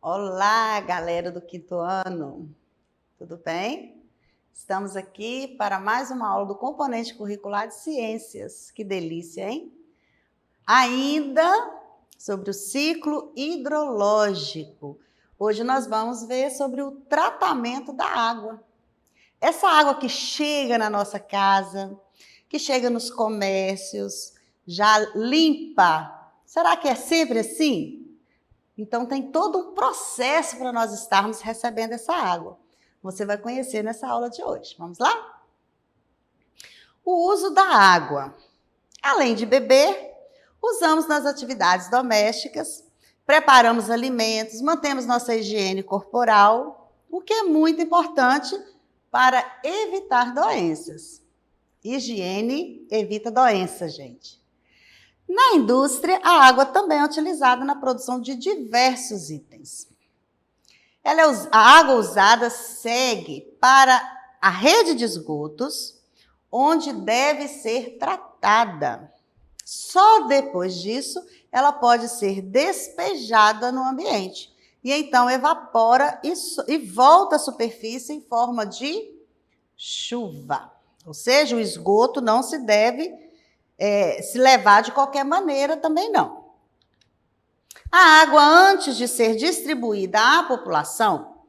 Olá, galera do quinto ano, tudo bem? Estamos aqui para mais uma aula do componente curricular de ciências. Que delícia, hein? Ainda sobre o ciclo hidrológico. Hoje nós vamos ver sobre o tratamento da água. Essa água que chega na nossa casa, que chega nos comércios, já limpa. Será que é sempre assim? Então, tem todo um processo para nós estarmos recebendo essa água. Você vai conhecer nessa aula de hoje. Vamos lá? O uso da água. Além de beber, usamos nas atividades domésticas, preparamos alimentos, mantemos nossa higiene corporal, o que é muito importante para evitar doenças. Higiene evita doenças, gente. Na indústria, a água também é utilizada na produção de diversos itens. A água usada segue para a rede de esgotos, onde deve ser tratada. Só depois disso, ela pode ser despejada no ambiente. E então evapora e volta à superfície em forma de chuva. Ou seja, o esgoto não se deve se levar de qualquer maneira também não. A água, antes de ser distribuída à população,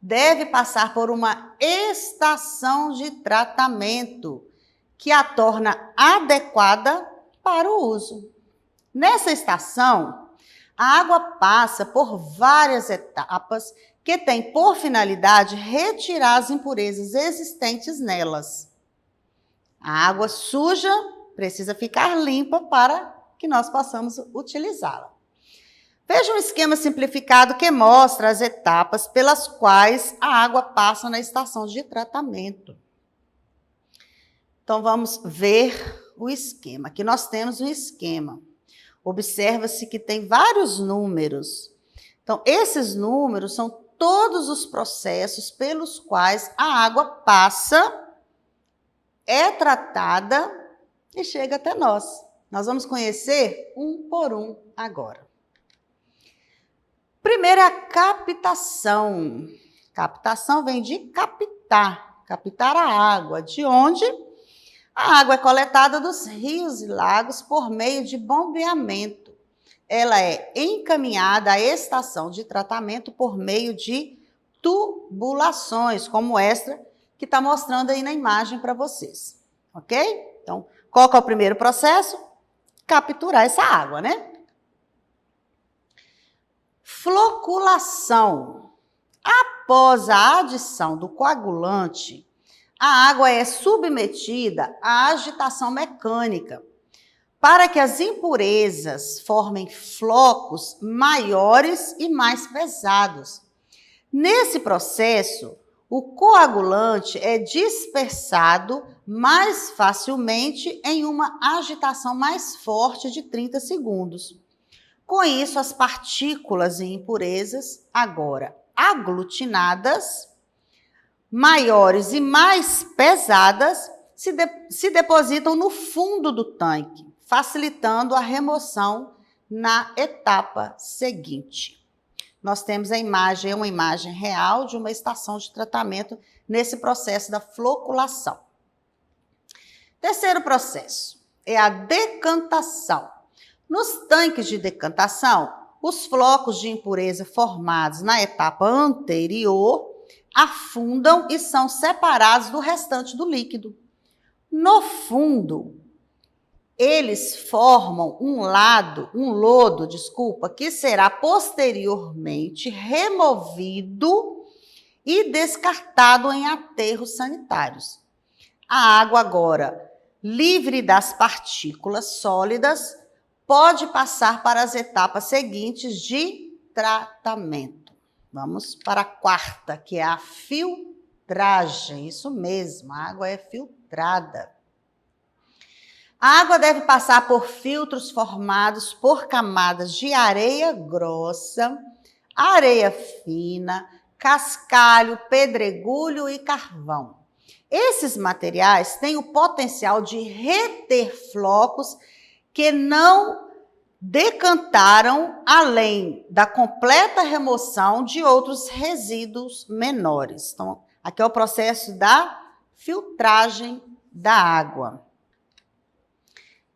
deve passar por uma estação de tratamento que a torna adequada para o uso. Nessa estação, a água passa por várias etapas que têm por finalidade retirar as impurezas existentes nelas. A água suja precisa ficar limpa para que nós possamos utilizá-la. Veja um esquema simplificado que mostra as etapas pelas quais a água passa na estação de tratamento. Então, vamos ver o esquema. Aqui nós temos um esquema. Observa-se que tem vários números. Então, esses números são todos os processos pelos quais a água passa, é tratada e chega até nós. Nós vamos conhecer um por um agora. Primeiro é a captação. Captação vem de captar a água, de onde a água é coletada dos rios e lagos por meio de bombeamento. Ela é encaminhada à estação de tratamento por meio de tubulações, como esta que está mostrando aí na imagem para vocês. Ok? Então, qual que é o primeiro processo? Capturar essa água, né? Floculação. Após a adição do coagulante, a água é submetida à agitação mecânica para que as impurezas formem flocos maiores e mais pesados. Nesse processo, o coagulante é dispersado mais facilmente em uma agitação mais forte de 30 segundos. Com isso, as partículas e impurezas, agora aglutinadas, maiores e mais pesadas, se depositam no fundo do tanque, facilitando a remoção na etapa seguinte. Nós temos uma imagem real de uma estação de tratamento nesse processo da floculação. Terceiro processo é a decantação. Nos tanques de decantação, os flocos de impureza formados na etapa anterior afundam e são separados do restante do líquido. No fundo, eles formam um lodo, que será posteriormente removido e descartado em aterros sanitários. A água agora, livre das partículas sólidas, pode passar para as etapas seguintes de tratamento. Vamos para a quarta, que é a filtragem. Isso mesmo, a água é filtrada. A água deve passar por filtros formados por camadas de areia grossa, areia fina, cascalho, pedregulho e carvão. Esses materiais têm o potencial de reter flocos que não decantaram além da completa remoção de outros resíduos menores. Então, aqui é o processo da filtragem da água.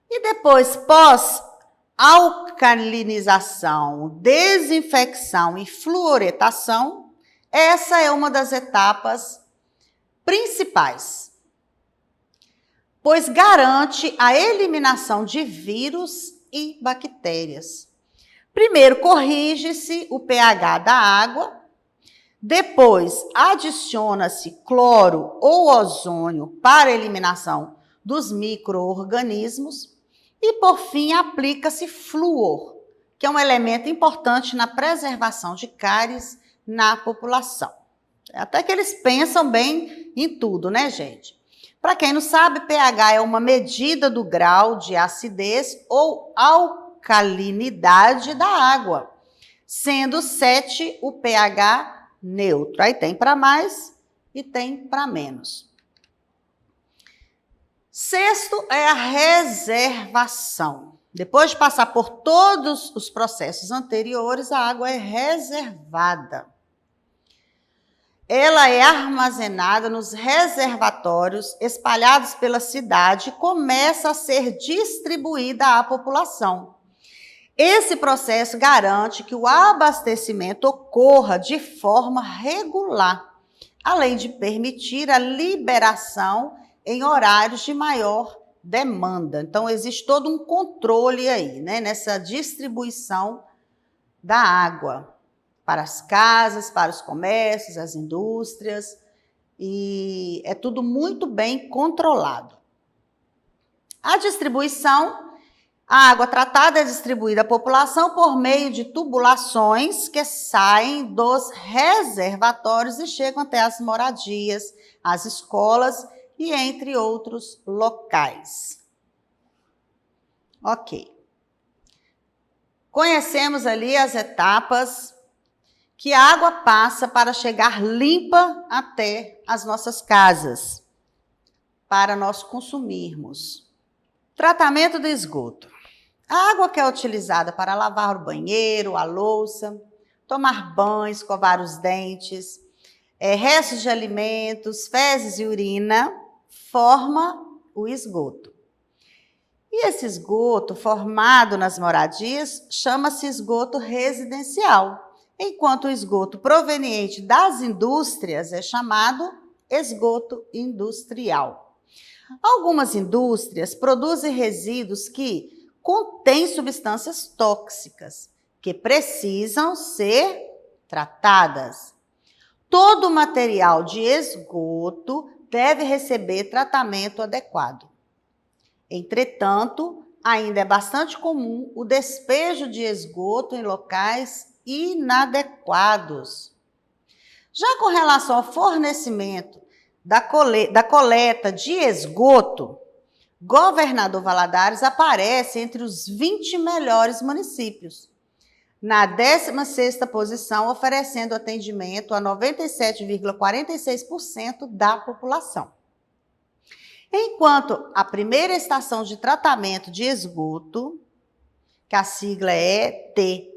E depois, pós-alcalinização, desinfecção e fluoretação, essa é uma das etapas principais, pois garante a eliminação de vírus e bactérias. Primeiro, corrige-se o pH da água, depois adiciona-se cloro ou ozônio para a eliminação dos micro-organismos e, por fim, aplica-se flúor, que é um elemento importante na preservação de cáries na população. Até que eles pensam bem em tudo, né, gente? Para quem não sabe, pH é uma medida do grau de acidez ou alcalinidade da água, sendo 7 o pH neutro. Aí tem para mais e tem para menos. Sexto é a reservação. Depois de passar por todos os processos anteriores, a água é reservada. Ela é armazenada nos reservatórios espalhados pela cidade e começa a ser distribuída à população. Esse processo garante que o abastecimento ocorra de forma regular, além de permitir a liberação em horários de maior demanda. Então, existe todo um controle aí, né, nessa distribuição da água para as casas, para os comércios, as indústrias, e é tudo muito bem controlado. A distribuição, a água tratada é distribuída à população por meio de tubulações que saem dos reservatórios e chegam até as moradias, as escolas e entre outros locais. Ok. Conhecemos ali as etapas que a água passa para chegar limpa até as nossas casas, para nós consumirmos. Tratamento do esgoto. A água que é utilizada para lavar o banheiro, a louça, tomar banho, escovar os dentes, restos de alimentos, fezes e urina, forma o esgoto. E esse esgoto formado nas moradias chama-se esgoto residencial, enquanto o esgoto proveniente das indústrias é chamado esgoto industrial. Algumas indústrias produzem resíduos que contêm substâncias tóxicas, que precisam ser tratadas. Todo material de esgoto deve receber tratamento adequado. Entretanto, ainda é bastante comum o despejo de esgoto em locais inadequados. Já com relação ao fornecimento da coleta de esgoto, Governador Valadares aparece entre os 20 melhores municípios, na 16ª posição, oferecendo atendimento a 97,46% da população. Enquanto a primeira estação de tratamento de esgoto, que a sigla é TE,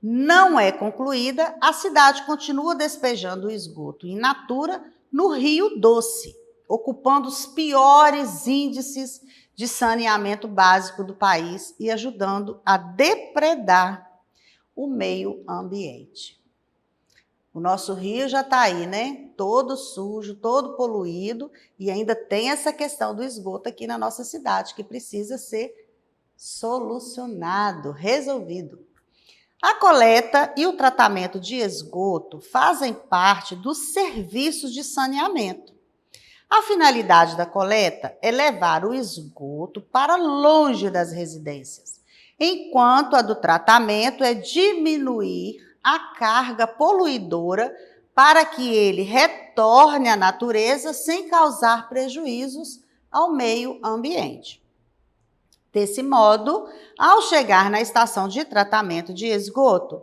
não é concluída, a cidade continua despejando o esgoto in natura no Rio Doce, ocupando os piores índices de saneamento básico do país e ajudando a depredar o meio ambiente. O nosso rio já está aí, né? Todo sujo, todo poluído, e ainda tem essa questão do esgoto aqui na nossa cidade, que precisa ser solucionado, resolvido. A coleta e o tratamento de esgoto fazem parte dos serviços de saneamento. A finalidade da coleta é levar o esgoto para longe das residências, enquanto a do tratamento é diminuir a carga poluidora para que ele retorne à natureza sem causar prejuízos ao meio ambiente. Desse modo, ao chegar na estação de tratamento de esgoto,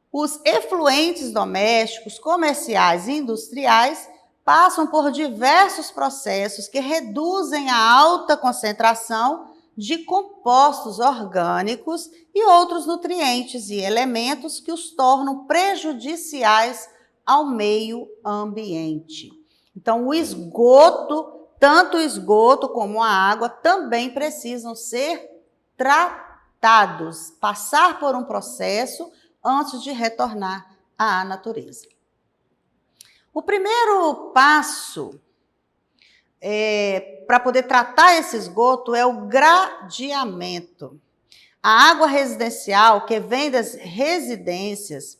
os efluentes domésticos, comerciais e industriais passam por diversos processos que reduzem a alta concentração de compostos orgânicos e outros nutrientes e elementos que os tornam prejudiciais ao meio ambiente. Então, o esgoto, tanto o esgoto como a água, também precisam ser tratados, passar por um processo antes de retornar à natureza. O primeiro passo para poder tratar esse esgoto é o gradeamento. A água residencial que vem das residências,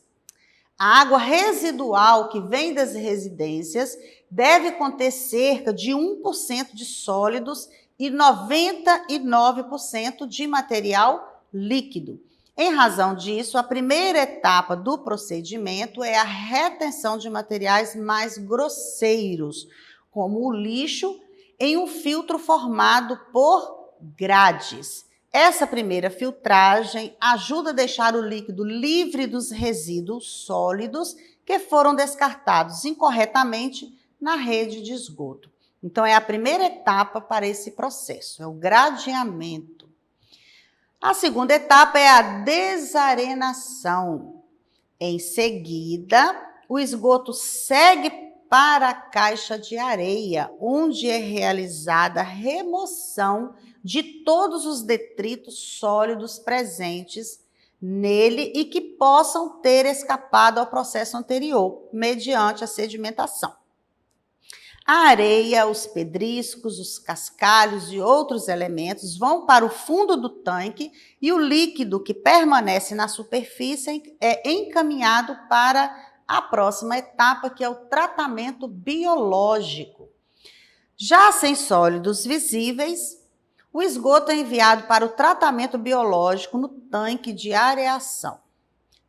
a água residual que vem das residências deve conter cerca de 1% de sólidos e 99% de material líquido. Em razão disso, a primeira etapa do procedimento é a retenção de materiais mais grosseiros, como o lixo, em um filtro formado por grades. Essa primeira filtragem ajuda a deixar o líquido livre dos resíduos sólidos que foram descartados incorretamente na rede de esgoto. Então, é a primeira etapa para esse processo, é o gradeamento. A segunda etapa é a desarenação. Em seguida, o esgoto segue para a caixa de areia, onde é realizada a remoção de todos os detritos sólidos presentes nele e que possam ter escapado ao processo anterior, mediante a sedimentação. A areia, os pedriscos, os cascalhos e outros elementos vão para o fundo do tanque e o líquido que permanece na superfície é encaminhado para a próxima etapa, que é o tratamento biológico. Já sem sólidos visíveis, o esgoto é enviado para o tratamento biológico no tanque de areação.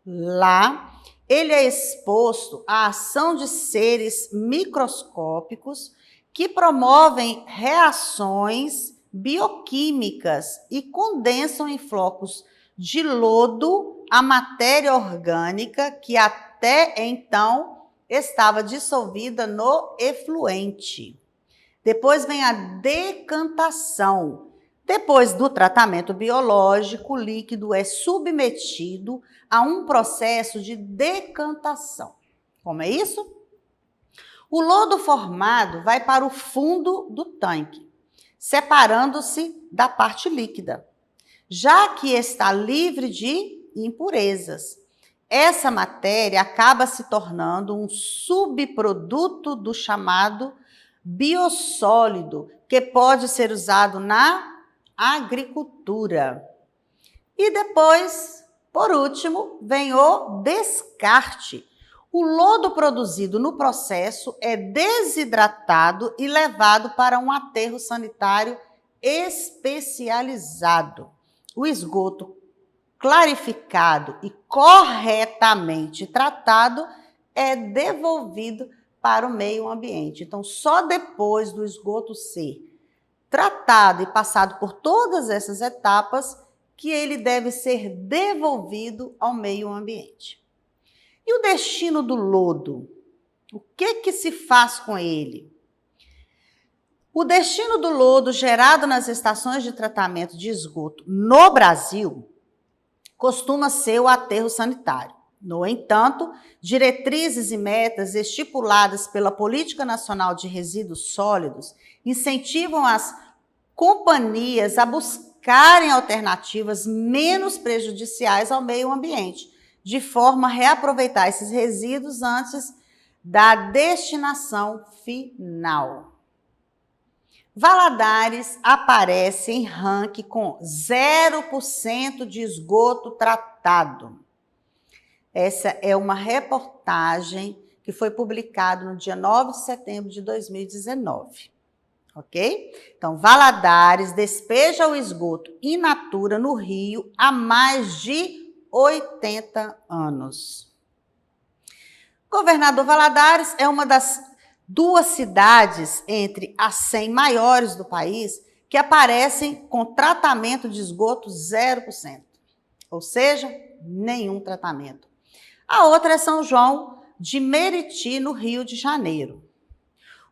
Lá, ele é exposto à ação de seres microscópicos que promovem reações bioquímicas e condensam em flocos de lodo a matéria orgânica que até então estava dissolvida no efluente. Depois vem a decantação. Depois do tratamento biológico, o líquido é submetido a um processo de decantação. Como é isso? O lodo formado vai para o fundo do tanque, separando-se da parte líquida, já que está livre de impurezas. Essa matéria acaba se tornando um subproduto do chamado biossólido, que pode ser usado na agricultura. E depois, por último, vem o descarte. O lodo produzido no processo é desidratado e levado para um aterro sanitário especializado. O esgoto clarificado e corretamente tratado é devolvido para o meio ambiente. Então, só depois do esgoto ser tratado e passado por todas essas etapas que ele deve ser devolvido ao meio ambiente. E o destino do lodo? O que se faz com ele? O destino do lodo gerado nas estações de tratamento de esgoto no Brasil costuma ser o aterro sanitário. No entanto, diretrizes e metas estipuladas pela Política Nacional de Resíduos Sólidos incentivam as companhias a buscarem alternativas menos prejudiciais ao meio ambiente, de forma a reaproveitar esses resíduos antes da destinação final. Valadares aparece em ranking com 0% de esgoto tratado. Essa é uma reportagem que foi publicada no dia 9 de setembro de 2019. Ok? Então, Valadares despeja o esgoto in natura no Rio há mais de 80 anos. Governador Valadares é uma das 2 cidades entre as 100 maiores do país que aparecem com tratamento de esgoto 0%, ou seja, nenhum tratamento. A outra é São João de Meriti, no Rio de Janeiro.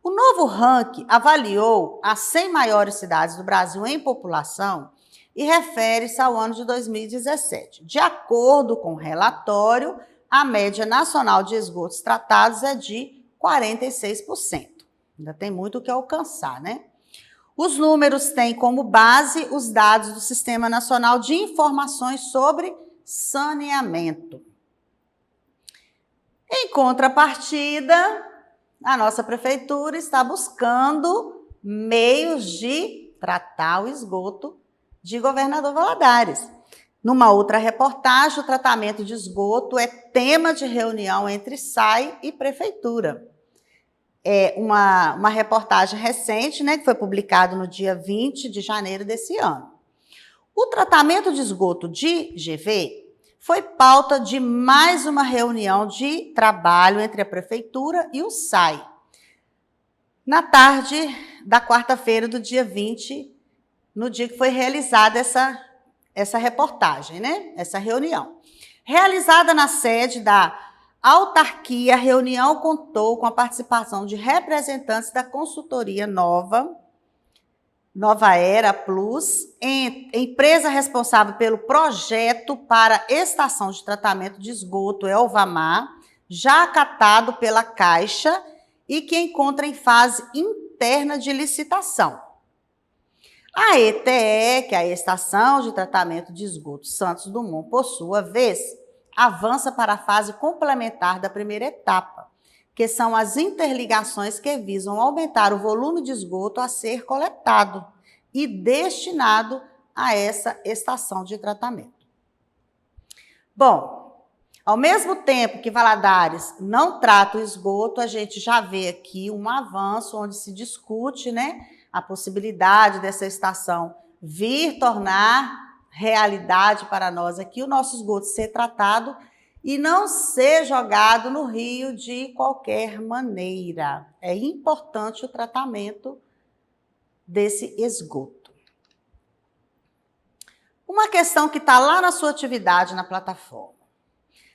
O novo ranking avaliou as 100 maiores cidades do Brasil em população e refere-se ao ano de 2017. De acordo com o relatório, a média nacional de esgotos tratados é de 46%. Ainda tem muito o que alcançar, né? Os números têm como base os dados do Sistema Nacional de Informações sobre Saneamento. Em contrapartida, a nossa prefeitura está buscando meios de tratar o esgoto de Governador Valadares. Numa outra reportagem, o tratamento de esgoto é tema de reunião entre SAI e prefeitura. É uma reportagem recente, né, que foi publicada no dia 20 de janeiro desse ano. O tratamento de esgoto de GV foi pauta de mais uma reunião de trabalho entre a prefeitura e o SAI. Na tarde da quarta-feira do dia 20, no dia que foi realizada essa reportagem, né? Essa reunião. Realizada na sede da autarquia, a reunião contou com a participação de representantes da consultoria Nova Era Plus, empresa responsável pelo projeto para estação de tratamento de esgoto Elvamar, já acatado pela Caixa e que encontra em fase interna de licitação. A ETE, que é a Estação de Tratamento de Esgoto Santos Dumont, por sua vez, avança para a fase complementar da primeira etapa, que são as interligações que visam aumentar o volume de esgoto a ser coletado e destinado a essa estação de tratamento. Bom, ao mesmo tempo que Valadares não trata o esgoto, a gente já vê aqui um avanço onde se discute, né, a possibilidade dessa estação vir tornar realidade para nós aqui, o nosso esgoto ser tratado e não ser jogado no rio de qualquer maneira. É importante o tratamento desse esgoto. Uma questão que está lá na sua atividade na plataforma.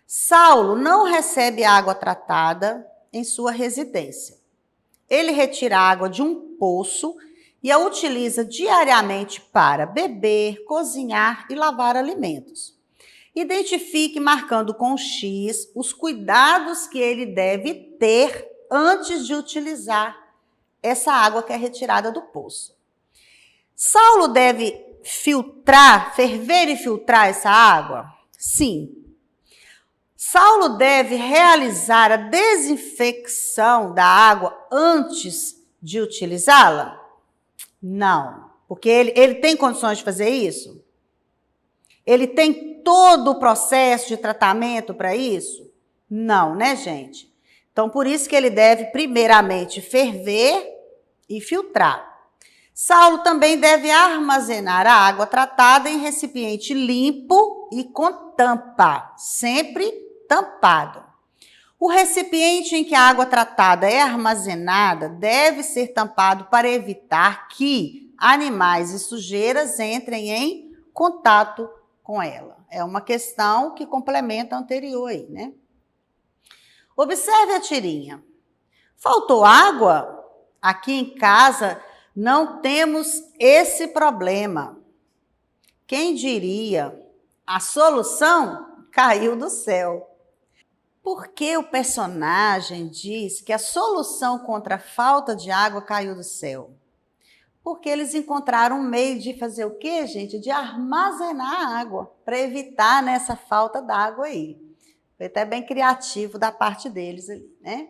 Saulo não recebe água tratada em sua residência. Ele retira água de um poço e a utiliza diariamente para beber, cozinhar e lavar alimentos. Identifique, marcando com X, os cuidados que ele deve ter antes de utilizar essa água que é retirada do poço. Saulo deve ferver e filtrar essa água? Sim. Saulo deve realizar a desinfecção da água antes de utilizá-la? Não, porque ele tem condições de fazer isso? Ele tem todo o processo de tratamento para isso? Não, né, gente? Então, por isso que ele deve, primeiramente, ferver e filtrar. Saulo também deve armazenar a água tratada em recipiente limpo e com tampa, sempre tampado. O recipiente em que a água tratada é armazenada deve ser tampado para evitar que animais e sujeiras entrem em contato com ela. É uma questão que complementa a anterior aí, né? Observe a tirinha. Faltou água? Aqui em casa não temos esse problema. Quem diria? A solução caiu do céu. Por que o personagem diz que a solução contra a falta de água caiu do céu? Porque eles encontraram um meio de fazer o quê, gente? De armazenar a água, para evitar essa falta d'água aí. Foi até bem criativo da parte deles ali, né?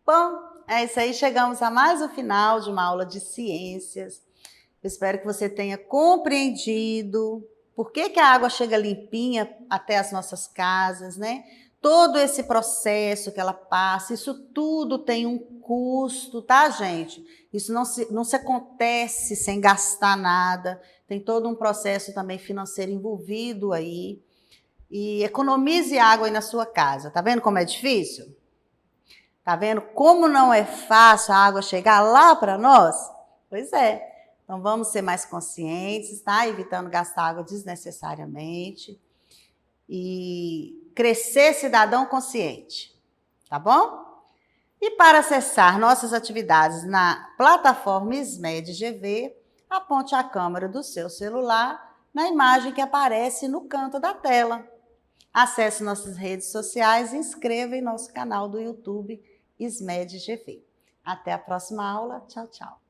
Bom, é isso aí, chegamos a mais um final de uma aula de ciências. Eu espero que você tenha compreendido por que a água chega limpinha até as nossas casas, né? Todo esse processo que ela passa, isso tudo tem um custo, tá, gente? Isso não se acontece sem gastar nada, tem todo um processo também financeiro envolvido aí. E economize água aí na sua casa, tá vendo como é difícil? Tá vendo como não é fácil a água chegar lá para nós? Pois é, então vamos ser mais conscientes, tá? Evitando gastar água desnecessariamente e crescer cidadão consciente, tá bom? E para acessar nossas atividades na plataforma SMED GV, aponte a câmera do seu celular na imagem que aparece no canto da tela. Acesse nossas redes sociais e inscreva em nosso canal do YouTube SMED GV. Até a próxima aula. Tchau, tchau.